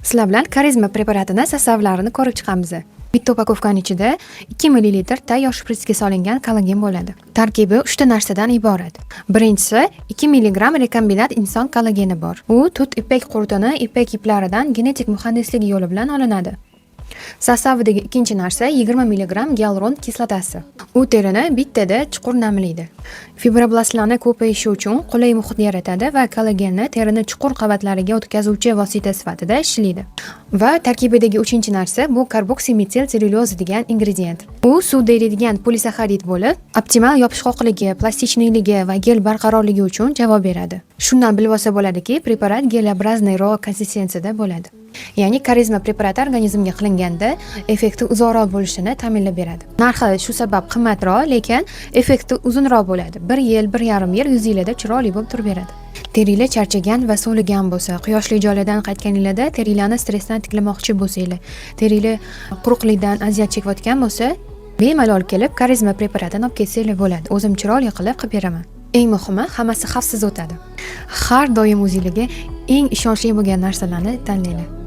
Sizlar bilan karizma preparatini sostavlarini ko'rib chiqamiz. Bitta upakovkaning ichida 2 ml tayyor shpritsga solingan kollagen bo'ladi. Tarkibi 3 ta narsadan iborat. Birinchisi 2 mg rekombinat inson kollageni bor. U tut ipak qurtini ipak iplaridan genetik muhandislik yo'li bilan olinadi. Sostavdagi ikkinchi narsa 20 mg gialuron kislotasi. U terini bittada chuqur namlaydi. Fibroblastlarning ko'payishi uchun qulay muhit yaratadi va kollagenni terini chuqur qavatlariga o'tkazuvchi vosita sifatida ishlaydi. Va tarkibidagi uchinchi narsa bu karboksimetil sellyuloza degan ingredient. U suvda eriydigan polisaxarid bo'lib, optimal yopishqoqligi, plastichniyligi va gel barqarorligi uchun javob beradi. Shundan bilib olsa bo'ladiki, preparat gelobrazniy ro konsistensiyada bo'ladi. Ya'ni karizma preparati organizmga qilinganda effekti uzoqroq bo'lishini ta'minlab beradi. Narxi shu sabab qimmatroq, lekin effekti uzunroq bo'ladi. 1 yil, 1,5 yil yuzingizda chiroyli bo'lib turib beradi. Terilar charchagan va so'ligan bo'lsa, quyoshli joylardan qaytganingizda terilarni stressdan tiklamoqchi bo'lsanglar, terilar quruqlikdan aziyat chekayotgan bo'lsa, bemalol kelib karizma preparatini olib ketsanglar bo'ladi. O'zim chiroyli qilib beraman. Eng muhimi, hammasi xavfsiz o'tadi. Har doim o'zingizga eng ishonchli bo'lgan narsalarni tanlanglar.